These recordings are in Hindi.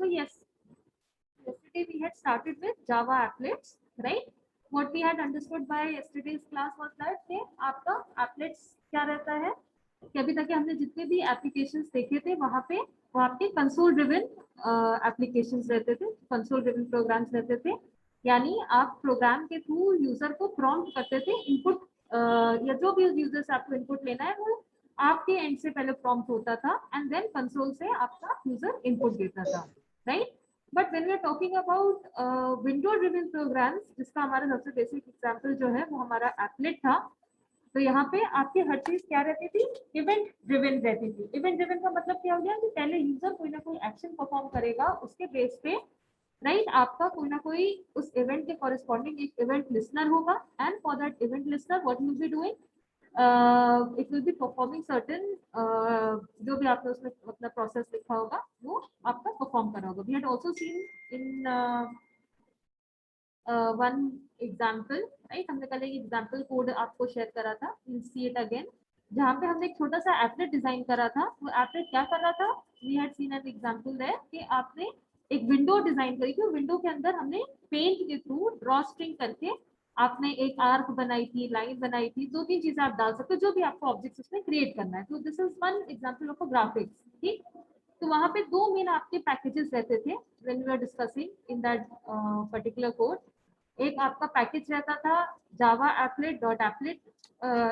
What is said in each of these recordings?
yes, yesterday we had started with Java applets, right? What we had understood by yesterday's class was that कि आपका applets क्या रहता है कि अभी तक हमने जितने भी एप्लीकेशंस देखे थे वहाँ पे वो आपके कंसोल ड्रिवन एप्लीकेशंस रहते थे, कंसोल ड्रिवन प्रोग्राम्स रहते थे, यानी आप प्रोग्राम के थ्रू यूजर को प्रॉम्प्ट करते थे इनपुट, या जो भी यूजर से आपको इनपुट लेना है वो आपके एंड से पहले प्रॉम्प्ट होता था एंड देन कंसोल से आपका यूजर इनपुट देता था, right? But when we are talking about window driven programs, जिसका हमारा सबसे बेसिक एग्जांपल जो है वो हमारा एप्लेट था, तो यहाँ पे आपकी हर चीज क्या रहती थी, इवेंट ड्रिवन रहती थी। इवेंट ड्रिवन का मतलब क्या हो गया कि पहले यूजर कोई ना कोई एक्शन परफॉर्म करेगा, उसके बेस पे राइट आपका कोई ना कोई उस इवेंट के कॉरेस्पॉन्डिंग एक इवेंट लिसनर होगा and for that event listener what you be doing, it will be performing certain, जो भी आपने उसमें अपना प्रोसेस लिखा होगा वो आपका परफॉर्म करा होगा। We had also seen in one example, right? हमने कल एक एग्जांपल कोड आपको शेयर करा था, विल सी इट अगेन, जहाँ पे हमने एक छोटा सा एप्लेट डिजाइन करा था। वो एप्लेट क्या कर रहा था, we had seen an example there कि आपने एक विंडो डिजाइन करी थी, विंडो के अंदर हमने पेंट के थ्रू ड्रॉ स्ट्रिंग करके आपने एक आर्क बनाई थी, लाइन बनाई थी, दो तीन चीजें आप डाल सकते हो जो भी आपको ऑब्जेक्ट्स उसमें क्रिएट करना है। तो this is one example of a graphics, ठीक? तो वहां पे दो मेन आपके पैकेजेस रहते थे when we are discussing in that particular code. एक आपका पैकेज रहता था जावा एप्लेट डॉट एप्लेट,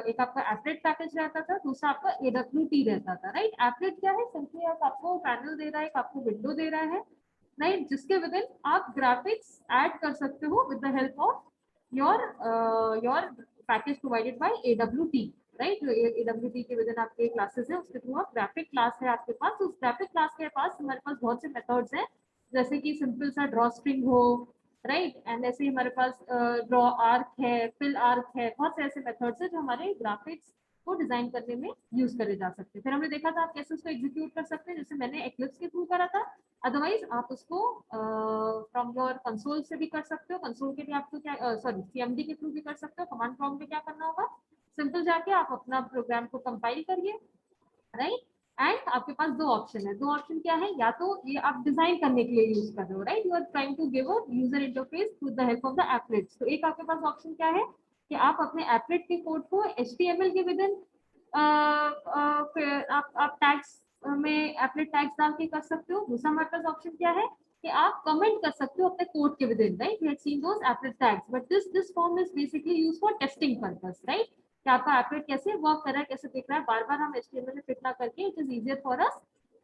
एक आपका एप्लेट पैकेज रहता था, दूसरा आपका AWT रहता था, राइट? एप्लेट क्या है, सिंपली आप आपको पैनल दे रहा है, आपको विंडो दे रहा है, राइट, जिसके विद इन आप ग्राफिक्स ऐड कर सकते हो with the help of your package provided by AWT, right? जो AWT के विद इन आपके क्लासेस है उसके थ्रू आप ग्राफिक क्लास है आपके पास, उस ग्राफिक क्लास के पास हमारे पास बहुत से मेथड्स हैं, जैसे कि सिंपल सा ड्रॉ स्ट्रिंग हो, राइट, एंड ऐसे ही हमारे पास ड्रॉ आर्क है, फिल आर्क है, बहुत से ऐसे मेथड्स हैं जो हमारे ग्राफिक्स को डिजाइन करने में यूज करे जा सकते हैं। फिर हमने देखा था आप कैसे उसको एग्जीक्यूट कर सकते हैं, जैसे मैंने एक्लिप्स के थ्रू करा था, अदरवाइज आप उसको फ्रॉम योर कंसोल से भी कर सकते हो। कंसोल के लिए आपको क्या, सॉरी, CMD के थ्रू भी कर सकते हो। कमांड प्रॉम्प्ट में क्या करना होगा, सिंपल जाके आप अपना प्रोग्राम को कंपाइल करिए, राइट, एंड आपके पास दो ऑप्शन है। दो ऑप्शन क्या है, या तो ये आप डिजाइन करने के लिए यूज कर रहे हो, right, you are trying to give a user interface with the help of the applets. तो एक आपके पास ऑप्शन क्या है कि आप अपने एप्लेट के कोड को HTML के विद इन आप टैग्स में एप्लेट टैग्स डाल के कर सकते हो। दूसरा हमारे पास ऑप्शन क्या है कि आप कमेंट कर सकते हो अपने कोड के within, right, we had seen those applet tags, but this form is basically used for testing purpose, right, कि आपका एप्लेट कैसे वर्क कर रहा है, कैसे दिख रहा है, बार बार हम HTML में फिट ना करके, it is easier for us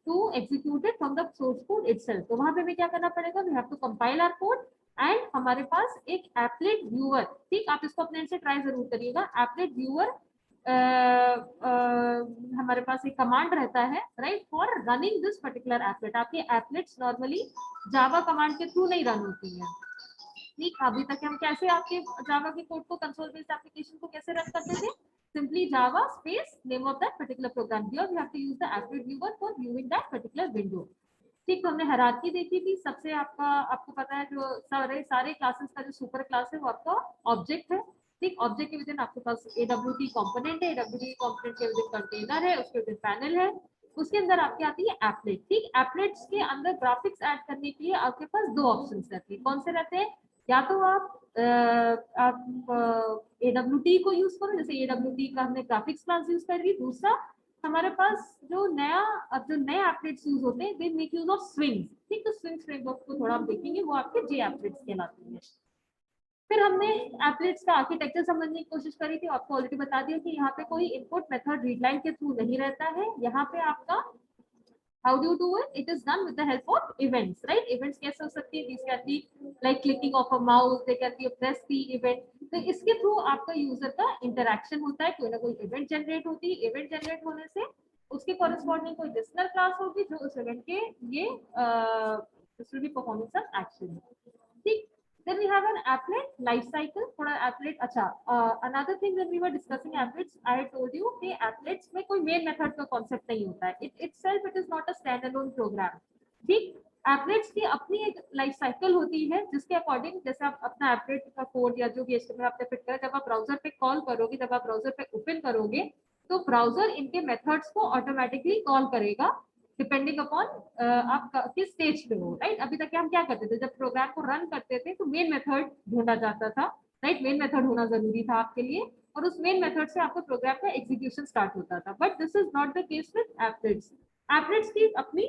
to execute it from the source code itself. तो वहां पे हमें क्या करना पड़ेगा, we have to compile our code and हमारे पास एक एप्लेट व्यूअर, ठीक, आप इसको अपने से ट्राई जरूर करिएगा, एप्लेट व्यूअर हमारे पास एक कमांड रहता है, right, for running this particular applet. आपके एप्लेट्स नॉर्मली जावा कमांड के थ्रू नहीं रन होती है, ठीक? अभी तक हम कैसे आपके जावा के कोड को, कंसोल बेस्ड एप्लीकेशन को कैसे रन करते थे, simply Java space name of that particular program, here we have to use the applet viewer for viewing that particular window, ठीक? तो हमने हायरार्की देखी थी सबसे, आपको पता है जो सारे क्लासेस का जो सुपर क्लास है वो आपका ऑब्जेक्ट है, ठीक? ऑब्जेक्ट के विदिन आपके पास AWT कंपोनेंट है, AWT कंपोनेंट के विदिन कंटेनर है, उसके विदिन पैनल है, उसके अंदर आपके आती है एप्लेट, ठीक? एप्लेट्स के अंदर ग्राफिक्स ऐड करने के लिए आपके पास दो ऑप्शंस रहते हैं। कौन से रहते हैं, या तो आप AWT को यूज करो, जैसे AWT का हमने ग्राफिक्स क्लास यूज कर ली। दूसरा हमारे पास जो नए एप्लेट्स यूज होते हैं, they make use of swings, ठीक? तो स्विंग्स फ्रेमवर्क को थोड़ा हम देखेंगे, वो आपके J एप्लेट्स कहलाते हैं। फिर हमने एप्लेट्स का आर्किटेक्चर समझने की कोशिश करी थी, आपको ऑलरेडी बता दिया कि यहाँ पे कोई इनपुट मेथड रीडलाइन के थ्रू नहीं रहता है, यहाँ पे आपका how do you do it, it is done with the help of events, right? Events कैसे हो सकती है, these can be like clicking of a mouse, they can be a press the event, तो इसके थ्रू आपका यूजर का इंटरेक्शन होता है, कोई ना कोई इवेंट जनरेट होती है, इवेंट जनरेट होने से उसके कॉरेस्पॉन्डिंग कोई लिसनर क्लास होगी जो उस इवेंट के ये this will be performing some action, ठीक? Then we have an applet life cycle. थोड़ा applet, अच्छा, another thing that we were discussing applets, I told you कि applets में कोई main method का concept नहीं होता है. It itself it is not a standalone program. ठीक? applets की अपनी एक life cycle होती है जिसके according जैसे आप अपना applet का कोड या जो भी HTML आपने फिट करा, जब आप ब्राउजर पे कॉल करोगे, जब आप ब्राउजर पे ओपन करोगे, तो ब्राउजर इनके मेथड्स को ऑटोमेटिकली कॉल करेगा डिपेंडिंग अपॉन आप किस स्टेज पे हो, राइट। अभी तक हम क्या करते थे, जब प्रोग्राम को रन करते थे तो मेन मेथड ढूंढा जाता था, राइट। मेन मेथड होना जरूरी था आपके लिए, और उस मेन मेथड से आपको प्रोग्राम का एग्जीक्यूशन स्टार्ट होता था। But this is not the case with एप्लेट्स। एप्लेट्स की अपनी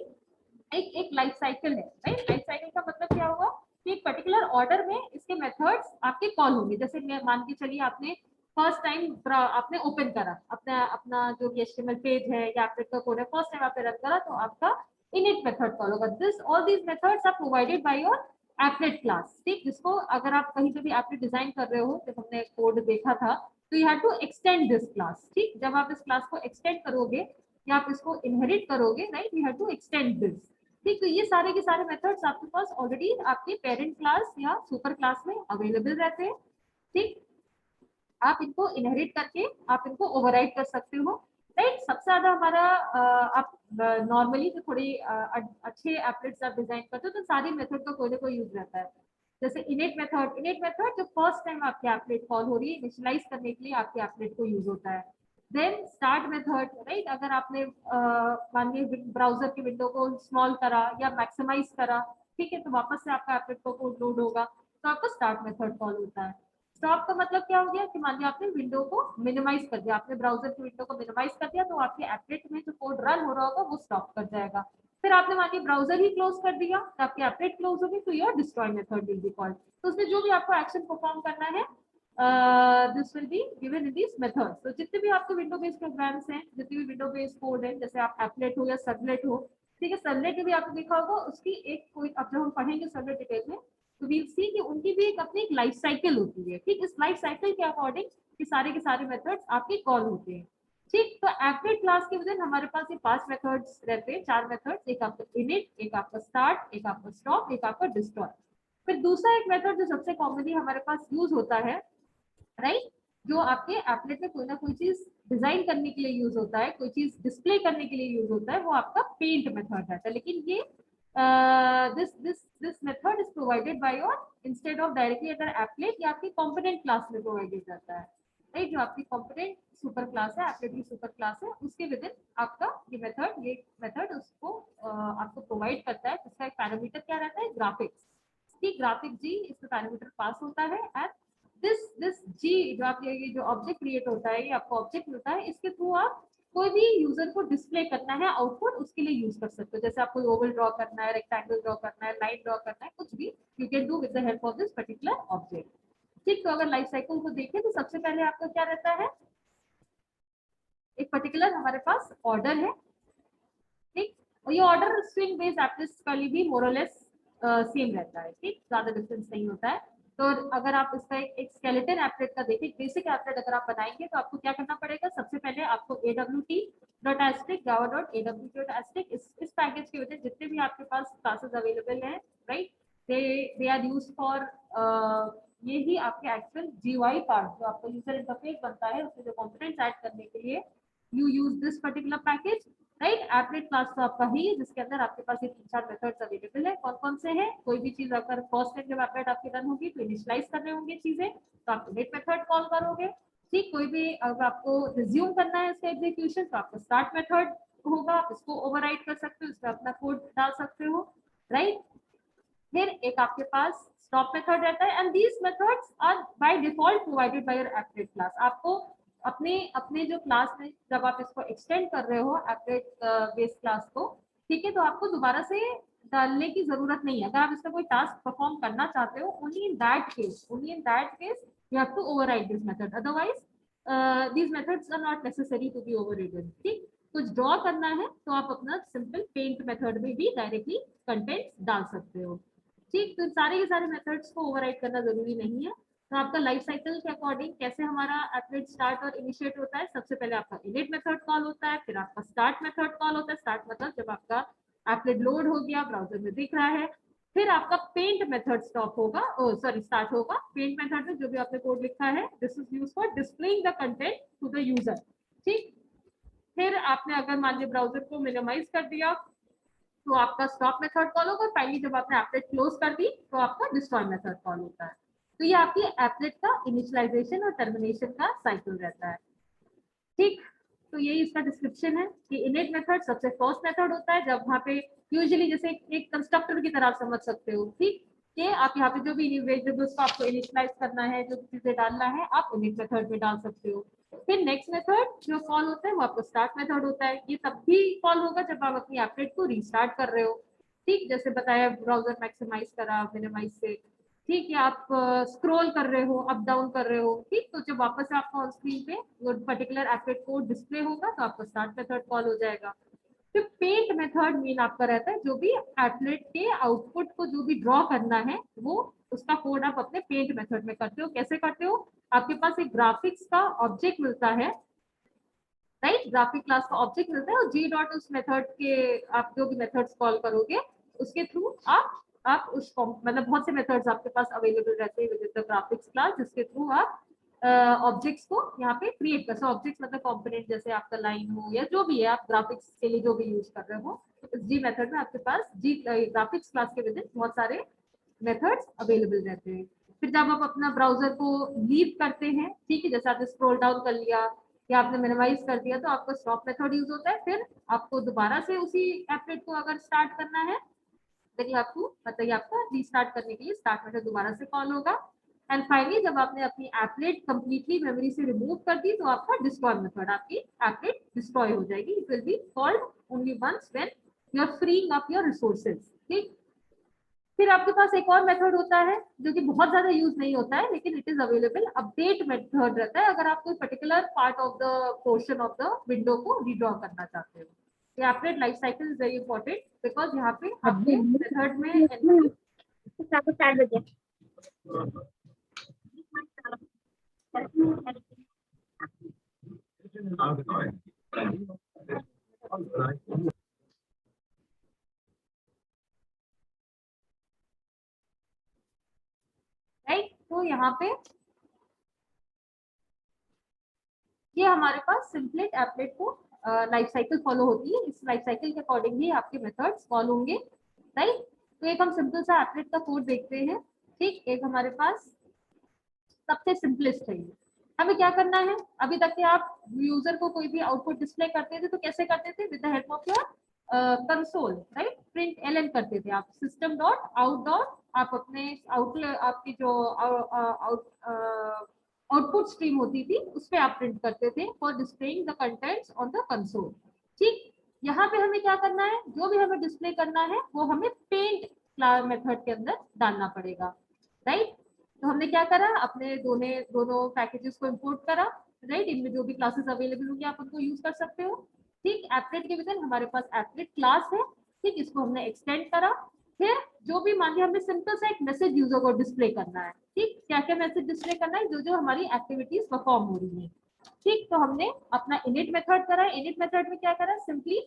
एक एक लाइफ साइकिल है, राइट। लाइफ साइकिल का मतलब क्या हुआ कि एक पर्टिकुलर ऑर्डर में इसके मेथड्स आपके कॉल होंगे। जैसे मैं मान के चलिए आपने फर्स्ट टाइम आपने ओपन करा अपना अपना जो HTML पेज है या एप्लेट का कोड है, फर्स्ट टाइम आपने रन करा तो आपका इनिट मेथड कॉल होगा। This all these methods are provided by your applet class, ठीक। जिसको अगर आप कहीं पे भी एप्लेट डिजाइन कर रहे हो, जब हमने कोड देखा था, तो you have to extend this class, ठीक। जब आप इस क्लास को एक्सटेंड करोगे या आप इसको इनहेरिट करोगे, right, you have to extend this, ठीक। तो ये सारे के सारे मेथड्स आपके पास ऑलरेडी आपके पेरेंट क्लास या सुपर क्लास में अवेलेबल रहते हैं, ठीक। आप इनको इनहेरिट करके आप इनको ओवरराइड कर सकते हो, राइट। सबसे ज्यादा हमारा आप नॉर्मली जो थोड़ी अच्छे एप्लेट्स आप डिजाइन करते हो तो सारी मेथड का कोई ना कोई यूज रहता है। जैसे इनिट मेथड जो फर्स्ट टाइम आपकी एप्लेट कॉल हो रही है इनिशियलाइज करने के लिए आपके एप्लेट को यूज होता है। Then start method, right. अगर आपने मान लीजिए ब्राउजर की विंडो को स्मॉल करा या मैक्सिमाइज करा, ठीक है, तो वापस से आपका एप्लेट को कोड लोड होगा, तो आपका स्टार्ट मेथड कॉल होता है। स्टॉप का मतलब क्या हो गया कि मान लिया आपने विंडो को मिनिमाइज कर दिया, आपने ब्राउजर की विंडो को मिनिमाइज कर दिया, तो आपके एप्लेट में जो कोड रन हो रहा होगा वो स्टॉप कर जाएगा। फिर आपने मान लिया ब्राउजर ही क्लोज कर दिया तो आपकी एप्लेट क्लोज होगी, तो your destroy method will be called. तो उसमें जो भी आपको एक्शन परफॉर्म करना है this will be given in this methods. तो जितने भी आपके विंडो बेस्ड प्रोग्राम्स हैं, जितने भी विंडो बेस्ड कोड है, जैसे आप एप्लेट हो या सर्वलेट हो, ठीक है, सर्वलेट में भी आपने देखा होगा उसकी एक कोई, अब जब हम पढ़ेंगे सर्वलेट डिटेल में तो वील सी कि उनकी भी एक अपनी एक लाइफ साइकिल होती है, ठीक। इस लाइफ साइकिल के अकॉर्डिंग कि सारे के सारे मेथड्स आपके कॉल होते हैं, ठीक। तो एप्लेट क्लास के वजह हमारे पास ये 5 मेथड्स रहते हैं, 4 मेथड्स, एक आपका इनिट, एक आपका स्टार्ट, एक आपका स्टॉप, एक आपका डिस्ट्रॉय। फिर दूसरा एक मेथड जो सबसे कॉमनली हमारे पास यूज होता है, राइट, जो आपके एप्लेट में कोई ना कोई चीज डिजाइन करने के लिए यूज होता है, कोई चीज डिस्प्ले करने के लिए यूज होता है, वो आपका पेंट मेथड रहता है। लेकिन ये this method is provided by your, instead of directly अगर एप्लेट या आपकी कंपोनेंट क्लास में प्रोवाइडेड जाता है, राइट। जो आपकी कंपोनेंट सुपर क्लास है, एप्लेट की सुपर क्लास है, उसके विद इन आपका ये मेथड उसको आपको प्रोवाइड करता है, जिसका एक पैरामीटर क्या रहता है, ग्राफिक्स, ठीक। ग्राफिक जी इसका पैरामीटर पास होता है, एंड दिस जी जो आप ये जो ऑब्जेक्ट क्रिएट होता है, ये आपको ऑब्जेक्ट मिलता है, इसके थ्रू आप कोई भी यूजर को डिस्प्ले करना है आउटपुट, उसके लिए यूज कर सकते हो। जैसे आपको ओवल ड्रॉ करना है, रेक्टेंगल ड्रॉ करना है, लाइन ड्रॉ करना है, कुछ भी you can do with the help of this particular object, ठीक। तो अगर लाइफ साइकिल को देखें तो सबसे पहले आपका क्या रहता है, एक पर्टिकुलर हमारे पास ऑर्डर है, ठीक। और ये ऑर्डर स्विंग बेस्ड एप्लेट्स का भी मोरलेस सेम रहता है, ठीक, ज्यादा डिफरेंस नहीं होता है। तो अगर आप इसका एक स्केलेटन एप्लेट का देखें, बेसिक एप्लेट अगर आप बनाएंगे तो आपको क्या करना पड़ेगा, सबसे पहले आपको awt.astic java.awt.astic इस पैकेज की वजह जितने भी आपके पास क्लासेस अवेलेबल हैं, right, they are used for ये ही आपके एक्चुअल जीयूआई पार्ट जो आपका यूजर इंटरफेस बनता है, उसमें जो कंपोनेंट्स ऐड करने के लिए you use this particular package, right. Applet class तो आपका ही है जिसके अंदर आपके पास ये 3-4 मेथड्स अवेलेबल है। कौन कौन से हैं, कोई भी चीज अगर फर्स्ट टाइम जब एप्लेट आपकी रन होगी तो इनिशियलाइज करने होंगे चीजें, तो आप इनिट मेथड कॉल करोगे, ठीक। कोई भी अगर आपको रिज्यूम करना है इसका एग्जीक्यूशन तो आपका स्टार्ट मेथड होगा, आप इसको ओवरराइड कर सकते हो, इसमें अपना कोड डाल सकते हो, राइट। फिर एक आपके पास स्टॉप मेथड रहता है, and these methods are by default provided by your applet class. आपको अपने अपने जो क्लास में जब आप इसको एक्सटेंड कर रहे हो एप्लेट बेस क्लास को, ठीक है, तो आपको दोबारा से डालने की जरूरत नहीं है। अगर आप इसका कोई टास्क परफॉर्म करना चाहते हो, only in that case you have to override this method, otherwise these methods are not necessary to be overridden, ठीक। कुछ ड्रॉ करना है तो आप अपना सिंपल पेंट मेथड में भी डायरेक्टली कंटेंट डाल सकते हो, ठीक। तो सारे के सारे मेथड्स को ओवरराइड करना जरूरी नहीं है। तो आपका लाइफ साइकिल के अकॉर्डिंग कैसे हमारा एप्लेट स्टार्ट और इनिशिएट होता है, सबसे पहले आपका इनिट मेथड कॉल होता है, फिर आपका स्टार्ट मेथड कॉल होता है। स्टार्ट मतलब जब आपका एप्लेट लोड हो गया, ब्राउजर में दिख रहा है, फिर आपका पेंट मेथड स्टॉप होगा, स्टार्ट होगा। पेंट मेथड में जो भी आपने कोड लिखा है, this is used for displaying the content to the user, ठीक। फिर आपने अगर मान लीजिए ब्राउजर को मिनिमाइज कर दिया तो आपका स्टॉप मेथड कॉल होगा। फाइनली जब आपने एप्लेट क्लोज कर दी तो आपका डिस्ट्रॉय मेथड कॉल होता है। तो ये आपकी एप्लेट का इनिशियलाइजेशन और टर्मिनेशन का साइकिल रहता है, ठीक। तो यही इसका डिस्क्रिप्शन है कि इनिट मेथड सबसे फर्स्ट मेथड होता है, जब वहाँ पे यूजुअली जैसे एक कंस्ट्रक्टर की तरह समझ सकते हो, ठीक, कि आप यहाँ पे जो भी वेरिएबल्स को आपको इनिशियलाइज करना है, जो चीजें डालना है, आप इनिट मेथड में डाल सकते हो। फिर नेक्स्ट मेथड जो कॉल होता है वो आपका स्टार्ट मेथड होता है। ये तब भी कॉल होगा जब आप अपनी एप्लेट को रीस्टार्ट कर रहे हो, ठीक, जैसे बताया ब्राउजर मैक्सिमाइज करा मिनिमाइज से, ठीक है, आप स्क्रॉल कर रहे हो, अप डाउन कर रहे हो, ठीक, तो जब वापस से आपको ऑन स्क्रीन पे वो पर्टिकुलर एप्लेट कोड डिस्प्ले होगा तो आपका स्टार्ट मेथड कॉल हो जाएगा। फिर पेंट मेथड मीन आपका रहता है जो भी एप्लेट के आउटपुट को जो भी ड्रॉ करना है वो उसका कोड आप अपने पेंट मेथड में करते हो। कैसे करते हो? आपके पास एक ग्राफिक्स का ऑब्जेक्ट मिलता है, राइट, ग्राफिक क्लास का ऑब्जेक्ट मिलता है, और जी डॉट उस मेथड के आप जो भी मेथड्स कॉल करोगे उसके थ्रू आप उसको मतलब बहुत से मेथड्स आपके पास अवेलेबल रहते हैं विद द ग्राफिक्स क्लास, जिसके थ्रू आप ऑब्जेक्ट्स को यहाँ पे क्रिएट कर सकते हो। ऑब्जेक्ट्स मतलब कंपोनेंट, जैसे आपका लाइन हो या जो भी है आप ग्राफिक्स के लिए जो भी यूज कर रहे हो, इस जी मेथड में आपके पास जी ग्राफिक्स क्लास के विद बहुत सारे मेथड्स अवेलेबल रहते हैं। फिर जब आप अपना ब्राउजर को लीव करते हैं, ठीक है, जैसे आपने स्क्रॉल डाउन कर लिया या आपने मिनिमाइज कर दिया, तो आपका स्टॉप मेथड यूज होता है। फिर आपको दोबारा से उसी एप्लेट को अगर स्टार्ट करना है, फिर ये आपको मतलब ये आपका रीस्टार्ट करने के लिए स्टार्ट मेथड दोबारा से कॉल होगा। एंड फाइनली जब आपने अपनी एप्लेट कंप्लीटली मेमोरी से रिमूव कर दी तो आपका डिस्ट्रॉय मेथड, आपकी एप्लेट डिस्ट्रॉय हो जाएगी। It will be called only once when you are freeing up your resources, ठीक। फिर आपके पास एक और मेथड होता है जो कि बहुत ज्यादा यूज नहीं होता है लेकिन it is available, update method रहता है अगर आप कोई particular part of the portion of the window को रीड्रॉ करना चाहते हो। ये update life cycle is very important because यहाँ पे आपके मेथड में राइट, तो यहाँ पे ये हमारे पास सिंपलेट एप्लेट को लाइफ साइकिल फॉलो होती है। इस लाइफ साइकिल के अकॉर्डिंग ही आपके मेथड्स कॉल होंगे, राइट। तो एक हम सिंपल सा एप्लेट का कोड देखते हैं, ठीक। एक हमारे पास सबसे सिंपलेस्ट है ये। हमें क्या करना है, अभी तक के आप यूजर को कोई भी आउटपुट डिस्प्ले करते थे तो कैसे करते थे? With the help of your console, right, print LN करते थे आप, सिस्टम डॉट आउट डॉट, आप अपने आउटलेट आपकी जो आउटपुट स्ट्रीम होती थी उस पर आप प्रिंट करते थे for displaying the contents on the console, ठीक। यहाँ पे हमें क्या करना है, जो भी हमें डिस्प्ले करना है वो हमें पेंट मेथड के अंदर डालना पड़ेगा, राइट। तो हमने क्या करा, अपने दोनों पैकेजेस को इंपोर्ट करा, राइट, इनमें जो भी क्लासेस अवेलेबल होंगे आप उनको यूज कर सकते हो, ठीक। एप्लेट के विद हमारे पास एप्लेट क्लास है, ठीक, इसको हमने एक्सटेंड करा। फिर जो भी मान लिया हमें सिंपल सा एक मैसेज यूजर को डिस्प्ले करना है, ठीक, क्या क्या मैसेज डिस्प्ले करना है, जो जो हमारी एक्टिविटीज परफॉर्म हो रही है, ठीक। तो हमने अपना इनिट मेथड करा, इनिट मेथड में क्या करा, सिंपली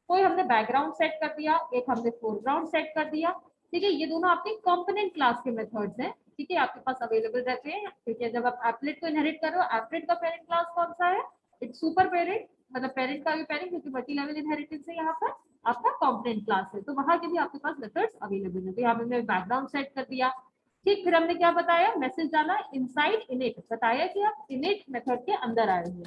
कोई हमने बैकग्राउंड सेट कर दिया, एक हमने फोरग्राउंड सेट कर दिया, ठीक है। ये दोनों आपके कंपोनेंट क्लास के मेथड्स हैं, ठीक है, आपके पास अवेलेबल रहते हैं, ठीक है। जब आप एप्लेट को इनहेरिट करो, एप्लेट का पेरेंट क्लास कौन सा है? इट्स सुपर पेरेंट, मतलब पेरेंट का भी पेरेंट, क्योंकि मल्टी लेवल इनहेरिटेंस है यहाँ पर, आपका कंपोनेंट क्लास है, तो वहां के भी आपके पास मेथड्स अवेलेबल है। तो यहाँ पे हमने बैकग्राउंड सेट कर दिया, ठीक। फिर हमने क्या बताया, मैसेज डाला इनसाइड इनिट, बताया कि आप इनिट मेथड के अंदर आए हो,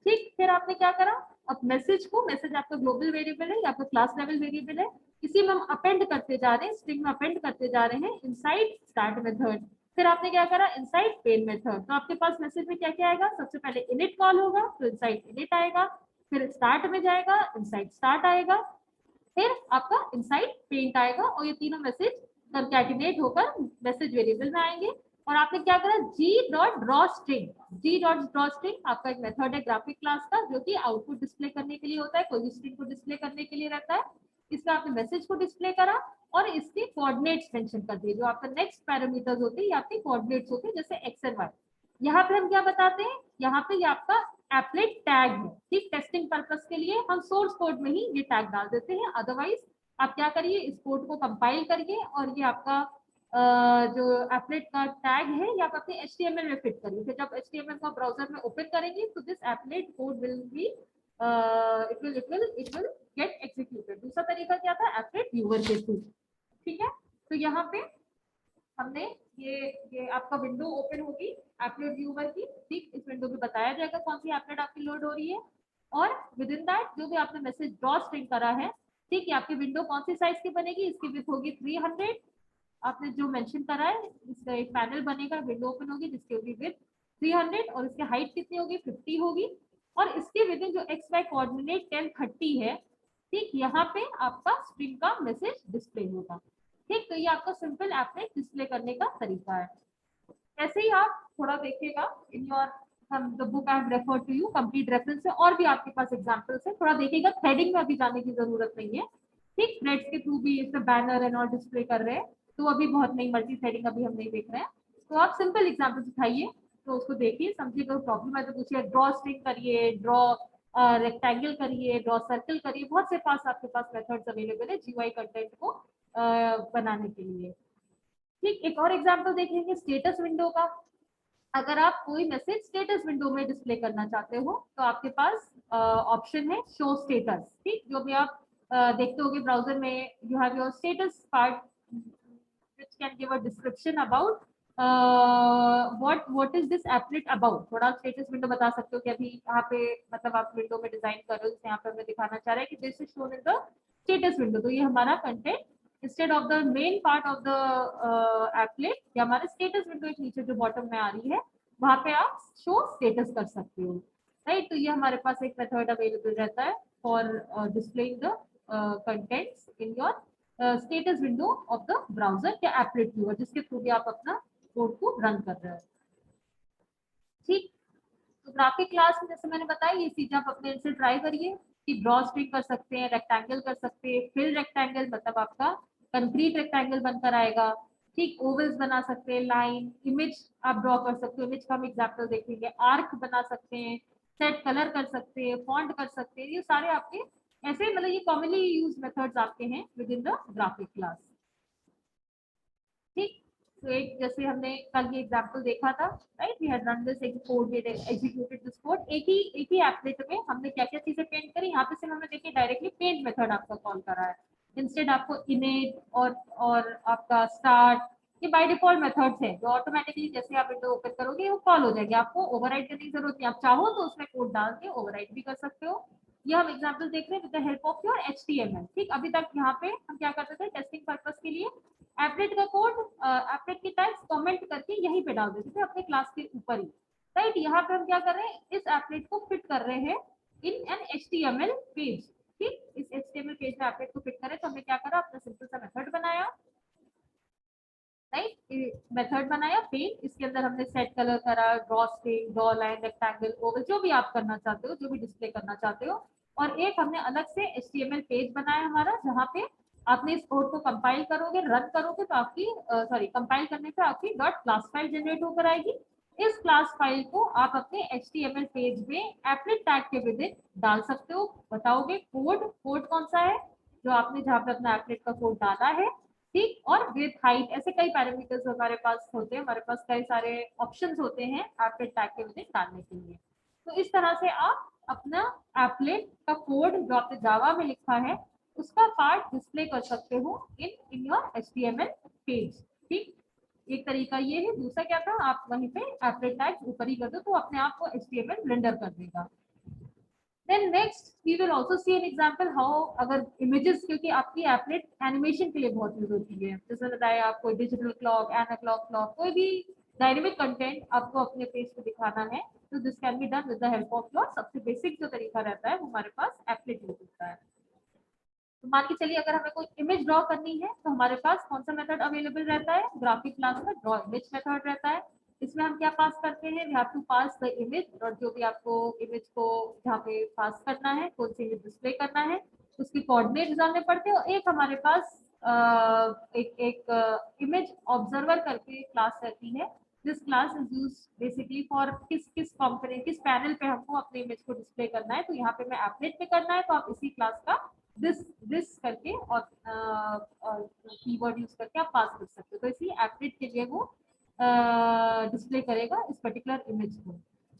ठीक। फिर आपने क्या करा, अब मैसेज को, मैसेज आपका ग्लोबल वेरिएबल है या आपका क्लास लेवल वेरिएबल है, इसी में हम अपेंड करते जा रहे हैं, स्ट्रिंग में अपेंड करते जा रहे हैं इनसाइड स्टार्ट मेथड। फिर आपने क्या करा, इनसाइड पेन मेथड, तो आपके पास मैसेज में क्या क्या आएगा, सबसे पहले इनिट कॉल होगा तो इनसाइड इनिट आएगा, फिर स्टार्ट में जाएगा इनसाइड स्टार्ट आएगा, फिर आपका इनसाइड पेंट आएगा, और ये तीनों मैसेज कंकैटिनेट होकर मैसेज वेरिएबल में आएंगे। और आपने क्या करा, जी डॉट ड्रॉ स्ट्रिंग, जी डॉट ड्रॉ स्ट्रिंग आपका एक मेथड है ग्राफिक क्लास का जो कि आउटपुट डिस्प्ले करने के लिए होता है, कोई भी स्ट्रिंग को डिस्प्ले करने के लिए रहता है। इसमें आपने मैसेज को डिस्प्ले करा और इसके कोऑर्डिनेट्स मेंशन कर दिए, जो आपका नेक्स्ट पैरामीटर्स होते हैं, ये आपके कोऑर्डिनेट्स होते हैं, जैसे एक्स एंड वाई। यहाँ पे हम क्या बताते हैं, यहाँ पे ये आपका एप्लेट टैग है, ठीक। टेस्टिंग पर्पस के लिए हम सोर्स कोड में ही ये टैग डाल देते हैं, अदरवाइज आप क्या करिए, इस कोड को कंपाइल करिए और ये आपका जो एप्लेट का टैग है ये आप अपने HTML में फिट करिए। फिर जब HTML को ब्राउजर में ओपन करेंगे तो this applet code will be it will get executed. दूसरा तरीका क्या था, एप्लेट व्यूअर के थ्रू, ठीक है। तो यहाँ पे हमने ये आपका विंडो ओपन होगी एप्लेट व्यूअर की, ठीक। इस विंडो में बताया जाएगा कौन सी एप्लेट आपकी लोड हो रही है, और विद इन दैट जो भी आपने मैसेज ड्रॉ स्ट्रिंग करा है, ठीक है, आपकी विंडो कौन सी साइज की बनेगी, इसकी विड्थ होगी 300, आपने जो मेंशन करा है इसका एक पैनल बनेगा, विंडो ओपन होगी जिसकी होगी विड्थ 300 और इसकी हाइट कितनी होगी 50 होगी, और इसके विद इन जो एक्स वाई कोऑर्डिनेट 1030 है, ठीक, यहाँ पे आपका स्ट्रिंग का मैसेज डिस्प्ले होगा। ठीक, तो ये आपका सिंपल एप्लेट डिस्प्ले करने का तरीका है। ऐसे ही आप थोड़ा देखिएगा in your hmm the book I have referred to you, complete reference है, और भी आपके पास एग्जांपल्स है, थोड़ा देखिएगा, थ्रेडिंग में अभी जाने की जरूरत नहीं है। ठीक, थ्रेड्स के थ्रू भी इसमें बैनर एंड और डिस्प्ले कर रहे हैं, तो अभी बहुत नहीं, मल्टी थ्रेडिंग अभी हम नहीं देख रहे हैं। तो आप सिंपल एग्जाम्पल्स उठाइए, तो उसको देखिए, समझिए, कोई प्रॉब्लम है तो पूछिए, ड्रॉ स्ट्रिंग करिए, ड्रॉ रेक्टेंगल करिए, ड्रॉ सर्कल करिए, बहुत से पास आपके पास मेथड्स अवेलेबल है जीयूआई कंटेंट को बनाने के लिए। ठीक, एक और एग्जांपल देखेंगे स्टेटस विंडो का। अगर आप कोई मैसेज स्टेटस विंडो में डिस्प्ले करना चाहते हो तो आपके पास ऑप्शन है शो स्टेटस। ठीक, जो भी आप देखते होगे ब्राउजर में, you have your status part which can give a description about what is this applet about. थोड़ा स्टेटस विंडो बता सकते हो कि अभी यहाँ पे मतलब आप विंडो में डिजाइन कर रहे हो, यहाँ पे हमें दिखाना चाह रहे हैं कि this is shown in the status window, तो ये हमारा content instead of the main part of the applet, या हमारे स्टेटस विंडो एक नीचे जो बॉटम में आ रही है वहां पे आप शो स्टेटस कर सकते हो। राइट, तो ये हमारे पास एक मेथड अवेलेबल रहता है for displaying the contents in your status window of the browser या एप्लेट व्यूअर, जिसके थ्रू भी आप अपना कोड को रन कर रहे हो। ठीक, तो ग्राफिक क्लास में जैसे मैंने बताया, ये चीज आप अपने से ट्राई करिए कि ड्रॉ स्ट्रिंग कर सकते हैं, रेक्टेंगल कर सकते हैं, फिल रेक्टेंगल मतलब आपका कंक्रीट रेक्टेंगल बनकर आएगा। ठीक, ओवल्स बना सकते हैं, लाइन, इमेज आप ड्रॉ कर सकते हो, इमेज का हम एग्जाम्पल देखेंगे, आर्क बना सकते हैं, सेट कलर कर सकते हैं, फॉन्ट कर सकते हैं, ये सारे आपके ऐसे मतलब ये कॉमनली यूज मेथड्स आपके हैं with in the graphic class. ठीक, तो एक जैसे हमने कल ये एग्जांपल देखा था, right, we had run this code, we executed this code, एक ही एप्लेट में हमने क्या क्या चीजें पेंट करी, यहाँ पे सिर्फ हमने देखिए डायरेक्टली पेंट मेथड आपका कॉल करा है, इंस्टेड आपको इमेज और आपका स्टार्ट, ये बाय डिफॉल्ट मेथड्स है जो ऑटोमेटिकली जैसे आप विंडो ओपन करोगे वो कॉल हो जाएगी, आपको ओवरराइड करने की जरूरत नहीं, आप चाहो तो उसमें कोड डाल के ओवरराइड भी कर सकते हो। ये हम एग्जांपल देख रहे हैं with the help of your HTML. ठीक, अभी तक यहाँ पे हम क्या करते थे टेस्टिंग पर्पस के लिए एप्लेट का कोड, एप्लेट की टैग्स कमेंट करके यहीं पे डाल देते थे अपने क्लास के ऊपर ही। राइट, यहाँ पे हम क्या कर रहे हैं, इस एप्लेट को फिट कर रहे हैं इन एन एचटीएमएल पेज। ठीक, इस एचटीएमएल पेज में एप्लेट को फिट करें तो हमने क्या करा, अपना सिंपल सा मेथड बनाया, राइट, मेथड बनाया पेन, इसके अंदर हमने सेट कलर करा, draw string, draw line, rectangle, Oval, जो भी आप करना चाहते हो, जो भी डिस्प्ले करना चाहते हो, और एक हमने अलग से एचटीएमएल पेज बनाया हमारा, जहाँ पे आपने इस कोड को कंपाइल करोगे, रन करोगे तो आपकी सॉरी कंपाइल करने पे आपकी डॉट क्लास फाइल जनरेट होकर आएगी। इस क्लास फाइल को आप अपने एचटीएमएल पेज में एप्लेट टैग के विदिन डाल सकते हो, बताओगे कोड कौन सा है जो आपने जहाँ पे अपना एप्लेट का कोड डाला है। ठीक, और विथ हाइट, ऐसे कई पैरामीटर्स हमारे पास होते हैं, हमारे पास कई सारे ऑप्शंस होते हैं एप्लेट टैग के विदिन डालने के लिए। तो इस तरह से आप अपना एप्लेट का कोड जो आपने जावा में लिखा है उसका पार्ट डिस्प्ले कर सकते हो इन योर एचटीएमएल पेज। ठीक, एक तरीका ये है, दूसरा क्या था, आप वहीं पे एप्लेट टैग ऊपर ही कर दो तो अपने आप को एचटीएमएल रेंडर कर देगा। Then next we will also see an example how अगर images, क्योंकि आपकी एप्लेट एनिमेशन के लिए बहुत यूज होती है, जैसे बताया आपको डिजिटल क्लॉक, एनालॉग क्लॉक, कोई भी डायनेमिक कंटेंट आपको अपने पेज पे दिखाना है तो this can be done with the help of your, सबसे बेसिक जो तरीका रहता है वो हमारे पास एप्लेट यूज होता है। तो मान के चलिए अगर हमें कोई इमेज ड्रॉ करनी है तो हमारे पास कौन सा मेथड अवेलेबल रहता है, ग्राफिक क्लास में ड्रॉ इमेज मेथड रहता है। इसमें हम क्या पास करते हैं, we have to pass the image, और जो भी आपको इमेज को जहाँ पे पास करना है, कौन सी इमेज डिस्प्ले करना है, उसकी कोऑर्डिनेट डालने पड़ते हैं। और एक हमारे पास एक इमेज ऑब्जर्वर करके क्लास रहती है, this class is use basically for किस किस कॉम्पोनेंट, किस पैनल पे हमको अपने इमेज को डिस्प्ले करना है, तो यहाँ पे मैं एप्लेट पे करना है तो आप इसी क्लास का दिस करके और कीवर्ड यूज करके आप पास कर सकते हो, तो इसलिए एप्लेट के लिए वो डिस्प्ले करेगा इस पर्टिकुलर इमेज को।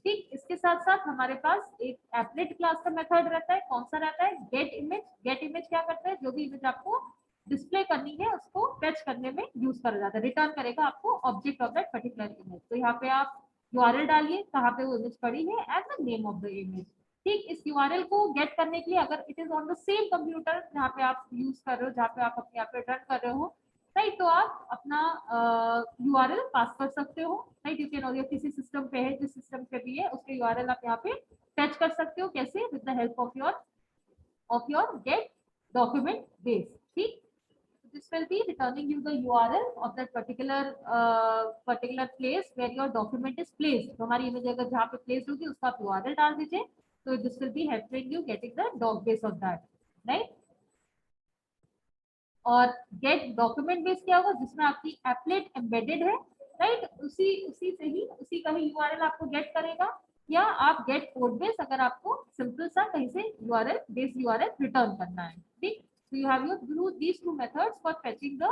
ठीक, इसके साथ साथ हमारे पास एक एप्लेट क्लास का मेथड रहता है, कौन सा रहता है, गेट इमेज। गेट इमेज क्या करता है, जो भी इमेज आपको डिस्प्ले करनी है उसको फेच करने में यूज करा जाता है, रिटर्न करेगा आपको object of that particular image. तो यहाँ पे आप यूआरएल डालिए कहाँ पे वो इमेज पड़ी है and the name of the image. ठीक, इस यूआरएल को गेट करने के लिए अगर it is on the same computer जहाँ पे आप यूज कर रहे हो, जहाँ पे आप अपने एप्लेट रन कर रहे हो, राइट, तो आप अपना यूआरएल पास कर सकते हो, राइट। यू कैन, और ये किसी सिस्टम पे है, जिस सिस्टम पे भी है उसके यूआरएल आप यहाँ पे फैच कर सकते हो। कैसे? With the help of your gate document base. ठीक, this will be returning you the URL of that particular place where your document is placed। तो हमारी इमेज अगर जहाँ पे प्लेस होगी उसका आप URL डाल दीजिए, तो this will be helping you getting the doc base of that, right। और गेट डॉक्यूमेंट बेस क्या होगा? जिसमें आपकी एप्लेट एम्बेडेड है, राइट, उसी उसी से ही उसी का ही यूआरएल आपको गेट करेगा। या आप गेट कोड बेस, अगर आपको सिंपल सा कहीं से यूआरएल बेस यूआरएल रिटर्न करना है। ठीक, so you have your these two methods for fetching the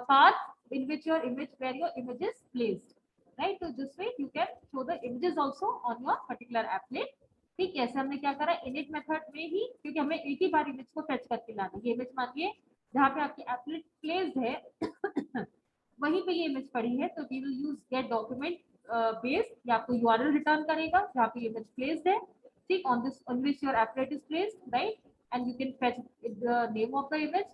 path in which your image, where your image is placed, right। so this way you can show the images also on your particular applet। ठीक है, ऐसे हमने क्या करा, इनिट मेथड में ही, क्योंकि हमें एक ही बार इमेज को फेच करके लाना है। ये इमेज मानिए जहाँ पे आपकी एप्लेट प्लेस्ड है वहीं पे ये इमेज पड़ी है, तो we will use get document base, या आपको यूआरएल रिटर्न करेगा जहाँ पे इमेज प्लेस्ड है। ठीक, on this on which your applet is placed, right, and you can fetch the name of the image.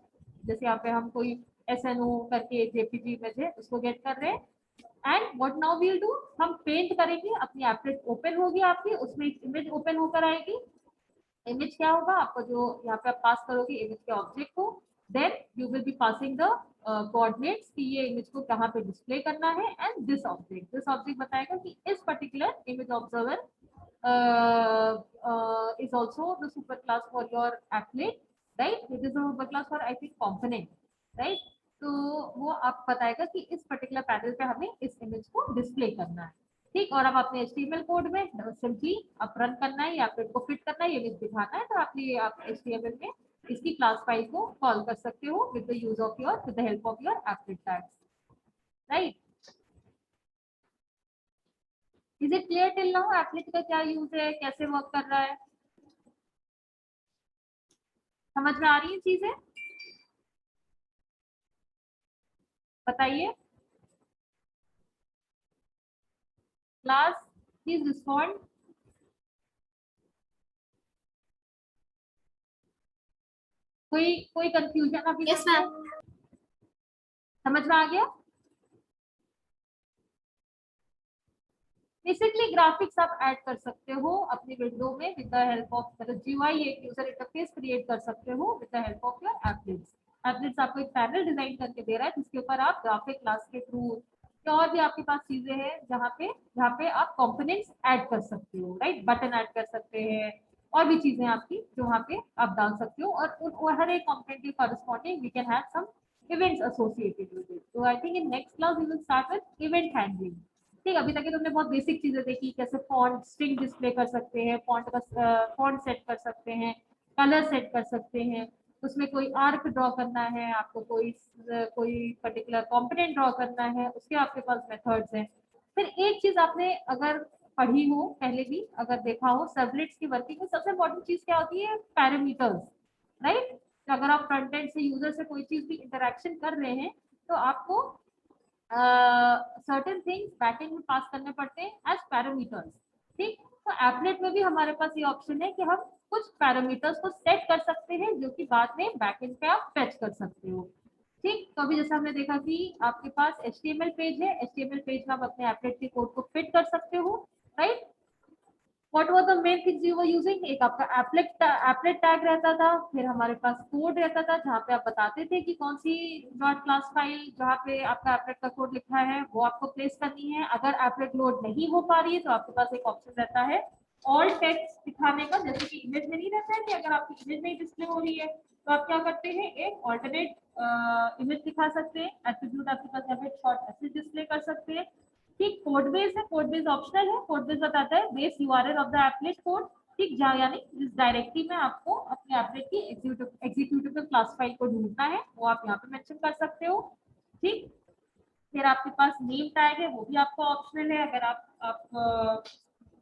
जैसे यहाँ पे हम कोई SNO करके जेपीजी इमेज है उसको गेट कर रहे हैं। And what now we'll do, हम पेंट करेंगे, अपनी एप्लेट ओपन होगी आपकी, उसमें एक इमेज ओपन होकर आएगी। इमेज क्या होगा आपको, जो यहाँ पे आप पास करोगे इमेज के ऑब्जेक्ट को, then you will be passing the coordinates कि ये इमेज को कहाँ पे डिस्प्ले करना है। एंड दिस ऑब्जेक्ट बताएगा कि इस particular image observer is also the super class for your applet, right। it is a super class for I think component, right। तो वो आप बताएगा कि इस पर्टिकुलर पैनल पे हमें इस इमेज को डिस्प्ले करना है। ठीक, और अब आपने HTML कोड में सिंपली आप रन करना है या फिर को फिट करना है, ये इमेज दिखाना है, तो आप HTML में इसकी क्लास फाइल को कॉल कर सकते हो with the use of your, with the help of your applet tags, right. Is it clear till now applet का क्या यूज है, कैसे वर्क कर रहा है? समझ में आ रही है चीजें? बताइए, क्लास प्लीज रिस्पॉन्ड। कोई कंफ्यूजन अभी? Yes ma'am. समझ में आ गया? बेसिकली ग्राफिक्स आप ऐड कर सकते हो अपनी विंडो में विद द हेल्प ऑफ, मतलब जीयूआई एक यूजर इंटरफेस क्रिएट कर सकते हो with the help of your एप्लेट्स। एप्लेट्स आपको एक पैनल डिजाइन करके दे रहा है जिसके ऊपर आप ग्राफिक क्लास के थ्रू या और भी आपके पास चीजें हैं जहाँ पे आप कंपोनेंट्स ऐड कर सकते हो, राइट, बटन ऐड कर सकते हैं, और भी चीजें आपकी जो वहाँ पे आप डाल सकते हो। और उन हर एक कंपोनेंट के corresponding we can have some events associated with it. तो I think in next class we will start with event handling. ठीक, अभी तक तुमने बहुत बेसिक चीजें देखी, कैसे फॉन्ट स्ट्रिंग डिस्प्ले कर सकते हैं, फॉन्ट सेट कर सकते हैं, कलर सेट कर सकते हैं, उसमें कोई आर्क ड्रॉ करना है आपको, कोई पर्टिकुलर कंपोनेंट ड्रॉ करना है, उसके आपके पास मेथड्स हैं। फिर एक चीज आपने अगर पढ़ी हो पहले भी, अगर देखा हो, सर्वलेट्स की वर्किंग में सबसे इंपॉर्टेंट चीज क्या होती है? Parameters, right. तो अगर आप फ्रंट एंड से यूजर से कोई चीज भी इंटरेक्शन कर रहे हैं तो आपको सर्टेन थिंग्स बैकएंड में पास करने पड़ते हैं एज पैरामीटर्स। ठीक, तो एप्लेट में भी हमारे पास ये ऑप्शन है कि हम कुछ पैरामीटर्स को सेट कर सकते हैं जो कि बाद में बैकएंड पे आप फेच कर सकते हो। ठीक, तो अभी जैसे हमने देखा कि आपके पास HTML पेज है, HTML पेज में आप अपने एप्लेट के कोड को फिट कर सकते हो, right. What were the main things you were using? एक आपका एप्लेट टैग रहता था, फिर हमारे पास कोड रहता था जहाँ पे आप बताते थे कि कौन सी डॉट क्लास फाइल जहाँ पे आपका एप्लेट का कोड लिखा है वो आपको प्लेस करनी है। अगर एप्लेट लोड नहीं हो पा रही है तो आपके पास एक ऑप्शन रहता है ऑल टेक्स्ट दिखाने का, जैसे कि इमेज में नहीं रहता है कि अगर आपकी इमेज नहीं डिस्प्ले हो रही है तो आप क्या करते हैं, एक ऑल्टरनेट इमेज दिखा सकते हैं, एट्रीब्यूट आपके पास यहाँ पे शॉर्ट मैसेज डिस्प्ले कर सकते हैं। ठीक, कोड बेस है, कोड बेस ऑप्शनल है, कोड बेस बताता है base URL of the applet code. ठीक, जहाँ यानी जिस डायरेक्टरी में आपको अपने एप्लेट की एग्जीक्यूटिव क्लास फाइल को ढूंढना है वो आप यहाँ पे मेंशन कर सकते हो। ठीक, फिर आपके पास नेम टैग है, वो भी आपका ऑप्शनल है, अगर आप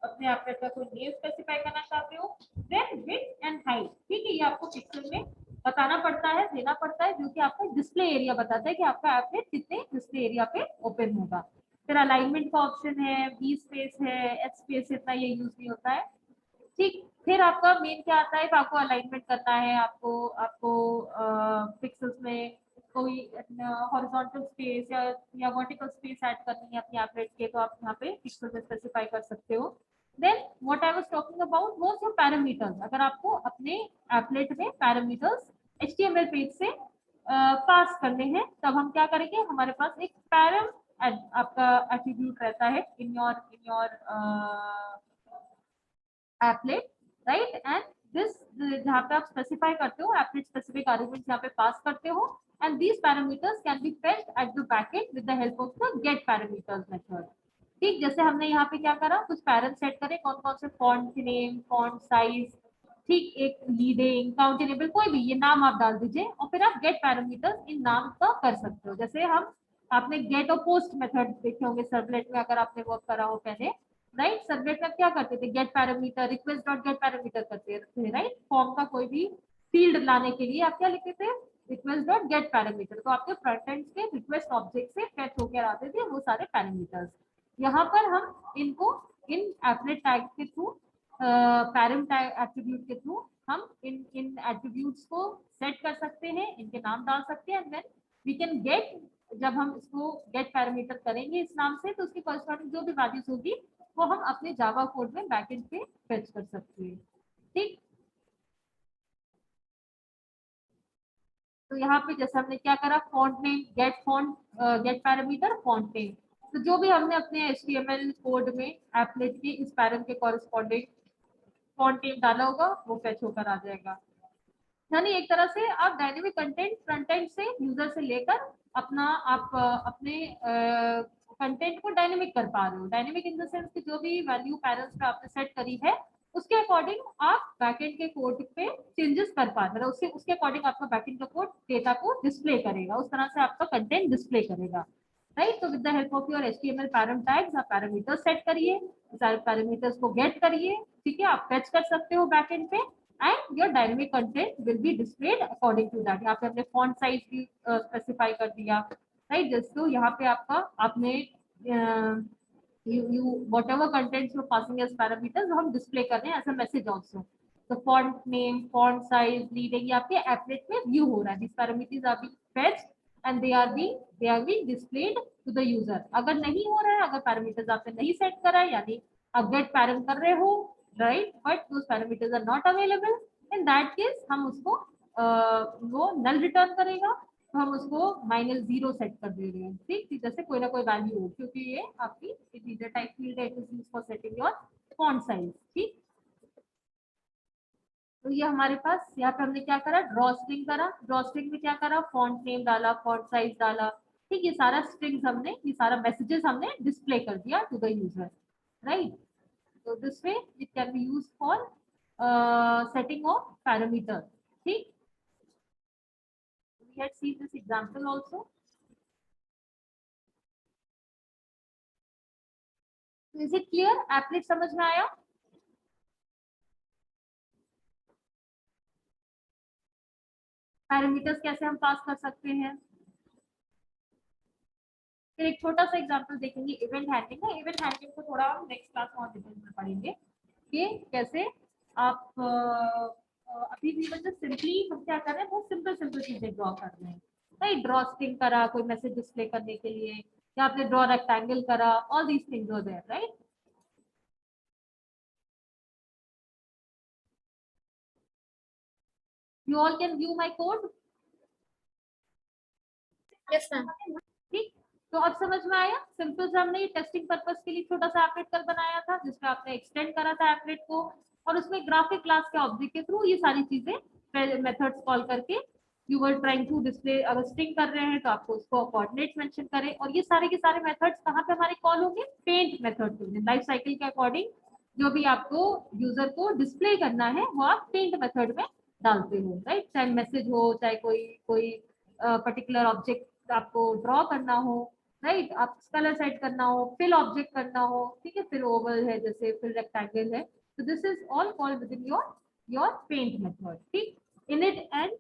अपने एप्लेट का कोई नेम स्पेसिफाई करना चाहते हो। देन विड्थ एंड हाइट, ठीक है, ये आपको पिक्सल में बताना पड़ता है, देना पड़ता है, जो कि आपका डिस्प्ले एरिया बताता है कि आपका एप्लेट कितने डिस्प्ले एरिया पे ओपन होगा। फिर अलाइनमेंट का ऑप्शन है, बी स्पेस है, एच स्पेस, इतना ये यूज नहीं होता है। ठीक, फिर आपका मेन क्या आता है, आपको अलाइनमेंट करना है, आपको आपको पिक्सेल्स में कोई हॉरिजॉन्टल स्पेस या वर्टिकल स्पेस ऐड करनी है अपनी एपलेट के, तो आप यहाँ पे पिक्सल में स्पेसिफाई कर सकते हो। Then what I was talking about was your parameters. अगर आपको अपने एपलेट में पैरामीटर्स एचटीएमएल पेज से पास करने हैं, तब हम क्या करेंगे, हमारे पास एक पैरम आपका एट्रीब्यूट रहता है in your applet, right. And this जहाँ पे आप स्पेसिफाई करते हो एपलेट स्पेसिफिक आर्गुमेंट यहाँ पे पास करते हो, and these parameters can be fetched at the backend with the help of the get parameters method. ठीक, जैसे हमने यहाँ पे क्या करा, कुछ पैरम सेट करे, कौन कौन से फॉन्ट नेम, फॉन्ट साइज, ठीक, एक लीडिंग काउंटेबल कोई भी ये नाम आप डाल दीजिए, और फिर आप गेट पैरामीटर्स इन नाम का कर सकते हो। जैसे हम आपने गेट और पोस्ट मेथड देखे होंगे सर्वलेट में, अगर आपने वर्क करा हो पहले, राइट। सर्वलेट में क्या करते थे, get parameter request dot get parameter करते थे, राइट। फॉर्म का कोई भी फील्ड लाने के लिए आप क्या लिखते थे, रिक्वेस्ट डॉट गेट पैरामीटर, तो आपके फ्रंट एंड के रिक्वेस्ट ऑब्जेक्ट से फेच होकर आते थे वो सारे पैरामीटर्स। यहाँ पर हम इनको इन एपलेट टैग के थ्रू, पैरम टैग एट्रीब्यूट के थ्रू हम इन इन एट्रीब्यूट्स को सेट कर सकते हैं, इनके नाम डाल सकते हैं, and then we can get, जब हम इसको गेट पैरामीटर करेंगे इस नाम से, तो उसकी कॉरस्पॉन्डिंग जो भी वैल्यूज होगी वो हम अपने जावा कोड में बैकएंड पे फेच कर सकते हैं। ठीक, तो यहाँ पे जैसे हमने क्या करा, font name get font, get parameter font name, तो जो भी हमने अपने एचटीएमएल कोड में एपलेट की इस पैरम के कॉरस्पॉन्डिंग फॉन्ट नेम डाला होगा वो फेच होकर आ जाएगा। यानी एक तरह से आप डायनेमिक कंटेंट फ्रंट एंड से यूजर से लेकर अपना आप अपने कंटेंट को डायनेमिक कर पा रहे हो। डायनेमिक इन द सेंस कि जो भी वैल्यू पैरल्स पे आपने सेट करी है उसके अकॉर्डिंग आप बैकएंड के कोड पे चेंजेस कर पा रहे हो, उसके उसके अकॉर्डिंग आपका बैकएंड का कोड डेटा को डिस्प्ले करेगा, उस तरह से आपका कंटेंट डिस्प्ले करेगा, राइट। तो with the help of your HTML param tags आप पैरामीटर्स सेट करिए, सारे पैरामीटर्स को गेट करिए, ठीक है, आप फेच कर सकते हो बैकएंड पे, and your dynamic content will be displayed according to that. यहाँ पे हमने फॉन्ट साइज भी स्पेसिफाई कर दिया, राइट। जैसे यहाँ पे आपका आपने you whatever contents you're passing as parameters हम डिस्प्ले कर रहे हैं एज अ मैसेज आल्सो। तो font name, font size, leading ये आपके एपलेट में व्यू हो रहा है, this parameters are being fetched and they are being displayed to the user। अगर नहीं हो रहा है, अगर पैरामीटर्स आपने नहीं सेट करा है, यानी आप गेट पैरम कर रहे हो, right, but those parameters are not available, in that case हम उसको वो नल रिटर्न करेगा, तो हम उसको -0 सेट कर दे रहे हैं। ठीक, जैसे कोई ना कोई वैल्यू हो, क्योंकि ये आपकी इंटीजर टाइप फील्ड है, it is used for setting your font size. ठीक, तो ये हमारे पास यहाँ पे हमने क्या करा, ड्रॉ स्ट्रिंग करा, ड्रॉ स्ट्रिंग में क्या करा, फॉन्ट नेम डाला, फॉन्ट साइज डाला, ठीक, ये सारा स्ट्रिंग्स हमने, ये सारा मैसेजेस हमने डिस्प्ले कर दिया to the user, right. so this way it can be used for setting of parameters। ठीक, we had seen this example also। is it clear, applet समझ में आया? पैरामीटर्स कैसे हम पास कर सकते हैं। फिर एक छोटा सा एग्जांपल देखेंगे इवेंट हैंडलिंग का। इवेंट हैंडलिंग को थोड़ा हम नेक्स्ट क्लास में और डिटेल में पढ़ेंगे कि कैसे आप अभी भी मतलब सिंपली हम क्या कर रहे हैं, बहुत सिंपल सिंपल चीजें ड्रॉ कर रहे हैं, राइट। ड्रॉ स्ट्रिंग करा कोई मैसेज डिस्प्ले करने के लिए, या आपने ड्रॉ रेक्टेंगल करा, all these things are there, right. You all can view my code। Yes, ma'am. ठीक, तो अब समझ में आया। सिंपल से हमने ये टेस्टिंग पर्पस के लिए छोटा सा एप्लेट कल बनाया था, जिसमें आपने एक्सटेंड करा था एप्लेट को, और उसमें ग्राफिक क्लास के ऑब्जेक्ट के थ्रू ये सारी चीजें मेथड्स कॉल करके you were trying to display. अगर स्ट्रिंग कर रहे हैं तो आपको उसको कोऑर्डिनेट मेंशन करें, और ये सारे के सारे मेथड्स कहाँ पे हमारे कॉल होंगे, पेंट मेथड पे, लाइफ साइकिल के अकॉर्डिंग जो भी आपको यूजर को डिस्प्ले करना है वो आप पेंट मेथड में डालते हो, राइट। चाहे मैसेज हो, चाहे कोई कोई पर्टिकुलर ऑब्जेक्ट आपको ड्रॉ करना हो, राइट, आप कलर सेट करना हो, फिल ऑब्जेक्ट करना हो, ठीक है, फिर ओवल है, जैसे फिर रेक्टेंगल है, तो this is all called within your paint method. ठीक, init and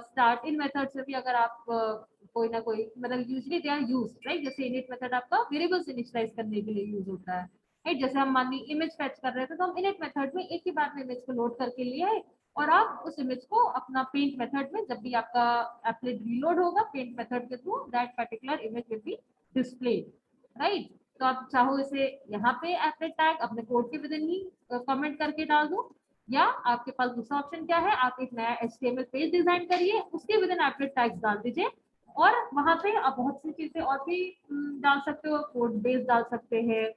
start in method से भी अगर आप कोई ना कोई मतलब usually they are used, right. जैसे इनिट मेथड आपका वेरिएबल्स इनिशियलाइज करने के लिए यूज होता है, राइट। जैसे हम मान ली इमेज फेच कर रहे थे तो हम इनिट मेथड में एक ही बार में इमेज को लोड करके लिए आए और आप उस इमेज को अपना पेंट मेथड में जब भी आपका एप्लेट रीलोड होगा पेंट मेथड के through that particular image will be displayed, right. तो आप चाहो इसे यहाँ पे एप्लेट टैग अपने कोड के विदिन ही कमेंट करके डाल दो, या आपके पास दूसरा ऑप्शन क्या है, आप एक नया HTML पेज डिजाइन करिए उसके विदिन एप्लेट टैग्स डाल दीजिए और वहां पे आप बहुत सी चीजें और भी डाल सकते हो, कोड बेस डाल सकते हैं,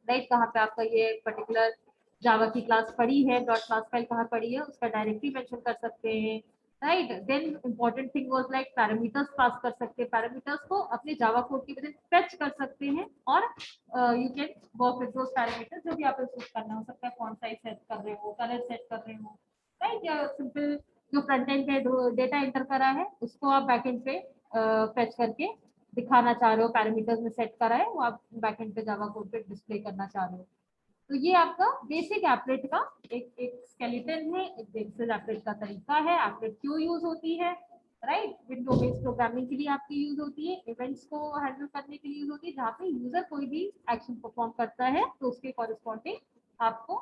राइट। कहाँ पे आपका ये पर्टिकुलर जावा की क्लास पड़ी है, डॉट क्लास फाइल कहाँ पड़ी है उसका डायरेक्टली मेंशन कर सकते हैं, right. Then important thing was like parameters pass कर सकते हैं, पैरामीटर्स को अपने जावा कोड के विदिन फेच कर सकते हैं और you can work with those parameters जो भी आपको सेट करना हो सकता है, फॉन्ट साइज सेट कर रहे हो, कलर सेट कर रहे हो, राइट। या सिंपल जो फ्रंट एंड पे डेटा एंटर करा है उसको आप बैक एंड पे फेच करके दिखाना चाह रहे हो, पैरामीटर्स में सेट करा है वो आप बैकएंड पे जावा कोड पे डिस्प्ले करना चाह रहे हो। तो ये आपका बेसिक एप्लेट का एक स्केलेटन है, एक बेसिक एप्लेट का तरीका है, एप्लेट क्यों यूज होती है, राइट। विंडो बेस्ड प्रोग्रामिंग के लिए आपकी यूज होती है, इवेंट्स को हैंडल करने के लिए यूज होती है, जहाँ पे यूजर कोई भी एक्शन परफॉर्म करता है तो उसके कॉरेस्पॉन्डिंग आपको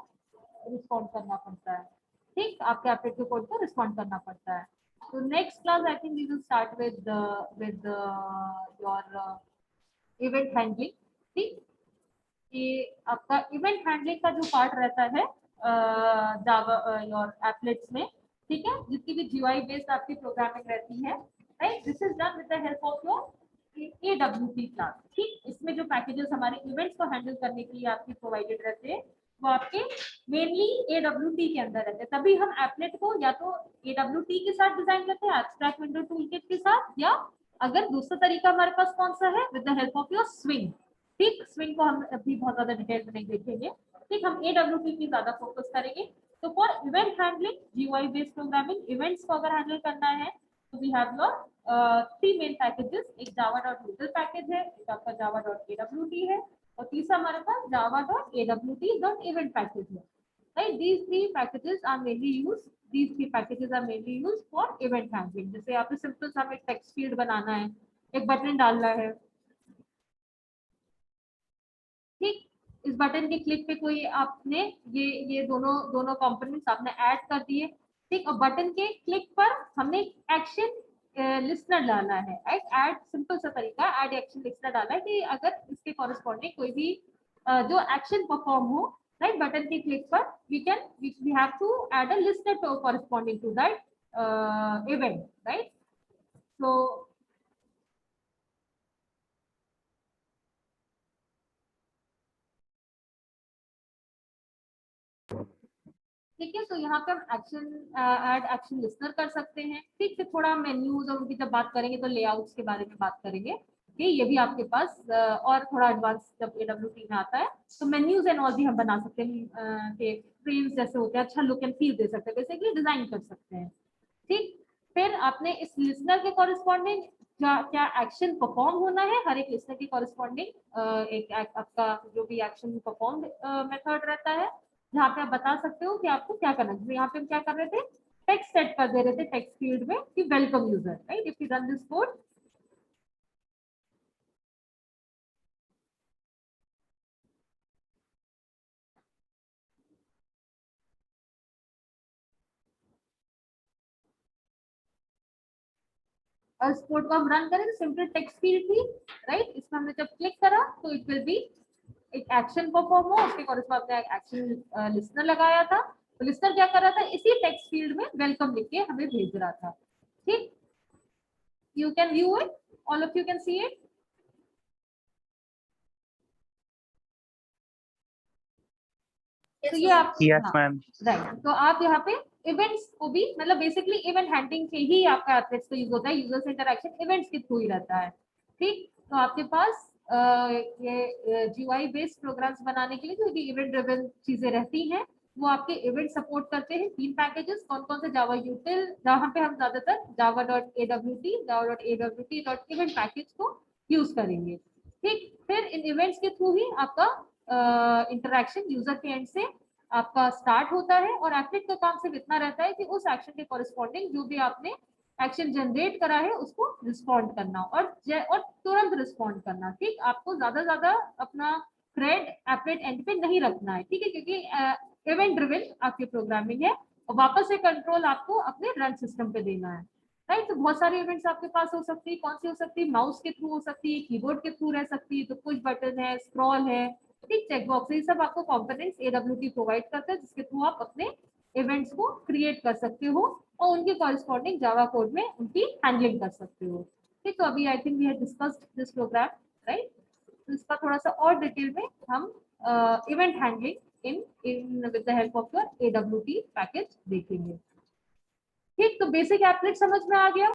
रिस्पॉन्ड करना पड़ता है, ठीक, आपके एप्लेट के कोड को रिस्पॉन्ड करना पड़ता है। तो next class I think we will start with your event handling, ठीक। कि आपका इवेंट हैंडलिंग का जो पार्ट रहता है जावा और एप्लेट्स में, ठीक है, जितनी भी जीयूआई बेस्ड आपकी प्रोग्रामिंग रहती है, right, this is done with the help of your AWT class, ठीक। इसमें जो पैकेजेस हमारे इवेंट्स को हैंडल करने के लिए आपकी प्रोवाइडेड रहते हैं वो आपके मेनली AWT के अंदर रहते हैं, तभी हम एप्लेट को या तो AWT के साथ डिजाइन करते हैं एब्स्ट्रैक्ट विंडो टूलकिट के साथ, या अगर दूसरा तरीका हमारे पास कौन सा है with the help of your swing, ठीक। स्विंग को हम अभी बहुत ज्यादा डिटेल में नहीं देखेंगे, ठीक, हम AWT की ज्यादा फोकस करेंगे। तो for event handling GUI based programming events को अगर हैंडल करना है तो we have your 3 main packages, एक java.util पैकेज है, एक आपका java.awt है और तीसरा हमारे पास java.awt.event पैकेज है, right। these three packages are mainly used for event handling। जैसे आपने सिंपल सा एक टेक्स्ट फील्ड बनाना है, एक बटन डालना है, ठीक, इस बटन के क्लिक पे कोई आपने ये दोनों दोनों कंपोनेंट्स आपने ऐड कर दिए, ठीक, और बटन के क्लिक पर हमने एक्शन लिस्टनर डालना है, राइट। ऐड सिंपल सा तरीका, ऐड एक्शन लिस्टनर डालना है कि अगर इसके कॉरेस्पॉन्डिंग कोई भी जो एक्शन परफॉर्म हो, राइट, बटन के क्लिक पर we have to add a listener to corresponding to that event, right. तो ठीक है, तो यहाँ पे हम एक्शन ऐड एक्शन लिस्टनर कर सकते हैं, ठीक है। थोड़ा मेन्यूज और उनकी जब बात करेंगे तो लेआउट्स के बारे में बात करेंगे कि ये भी आपके पास और थोड़ा एडवांस जब AWT में आता है तो मेन्यूज एंड ऑल भी हम बना सकते हैं कि फ्रेम्स जैसे होते हैं, अच्छा लुक एंड फील दे सकते हैं, बेसिकली डिजाइन कर सकते हैं, ठीक। फिर आपने इस लिसनर के कॉरेस्पॉन्डिंग क्या एक्शन परफॉर्म होना है, हर एक लिसनर के कॉरेस्पॉन्डिंग एक आपका जो भी एक्शन परफॉर्म मेथड रहता है जहाँ पे आप बता सकते हो कि आपको क्या करना है। यहाँ पे हम क्या कर रहे थे, टेक्स्ट सेट कर दे रहे थे टेक्स्ट फील्ड में कि welcome user, right. If you run this code, और इस कोड को हम रन करें तो सिंपल टेक्स्ट फील्ड थी, राइट। इसमें हमने जब क्लिक करा तो इट विल बी एक एक्शन परफॉर्म हो, उसके कॉरेस्पॉन्डिंग एक एक्शन लिस्टनर लगाया था, तो लिस्टनर क्या कर रहा था, इसी टेक्स्ट फील्ड में वेलकम लिख के हमें भेज रहा था, ठीक। You can view it, all of you can see it, तो ये आप यस हाँ, मैम। राइट। तो आप यहाँ पे इवेंट्स को भी मतलब बेसिकली इवेंट हैंडलिंग से ही आपका एप्लेट्स को यूज होता है, यूजर से इंटरेक्शन इवेंट्स के थ्रू ही रहता है, ठीक। तो आपके पास ये जीयूआई बेस्ड प्रोग्राम्स बनाने के लिए जो भी इवेंट ड्रिवन चीजें रहती हैं वो आपके इवेंट सपोर्ट करते हैं, 3 पैकेजेस कौन कौन से, जावा यूटिल, जहाँ पे हम ज्यादातर java.awt.awt.event पैकेज को यूज करेंगे, ठीक। फिर इन इवेंट्स के थ्रू ही आपका इंटरेक्शन यूजर के एंड से आपका स्टार्ट होता है और एप्लेट का काम सिर्फ इतना रहता है कि उस एक्शन के कॉरेस्पॉन्डिंग जो भी आपने एक्शन जनरेट करा है उसको रिस्पॉन्ड करना और तुरंत रिस्पॉन्ड करना, ठीक। आपको ज्यादा अपना थ्रेड एपलेट एंड पे नहीं रखना है, ठीक है, क्योंकि इवेंट ड्रिवन आपकी प्रोग्रामिंग है और वापस से कंट्रोल आपको अपने रन सिस्टम पे देना है, राइट। तो बहुत सारी इवेंट्स आपके पास हो सकती है, कौन सी हो सकती है, माउस के थ्रू हो सकती है, कीबोर्ड के थ्रू रह सकती है, तो पुश बटन है, स्क्रॉल है, ठीक, चेकबॉक्स, ये सब आपको कंपोनेंट्स AWT प्रोवाइड करता है, जिसके थ्रू आप अपने इवेंट्स को क्रिएट कर सकते हो और उनके कॉरेस्पॉन्डिंग जावा कोड में उनकी हैंडलिंग कर सकते हो, ठीक। तो अभी I think we have discussed this program, right. तो इसका थोड़ा सा और डिटेल में हम event handling in with the help of your AWT package देखेंगे, ठीक। तो बेसिक एप्लेट समझ में आ गया।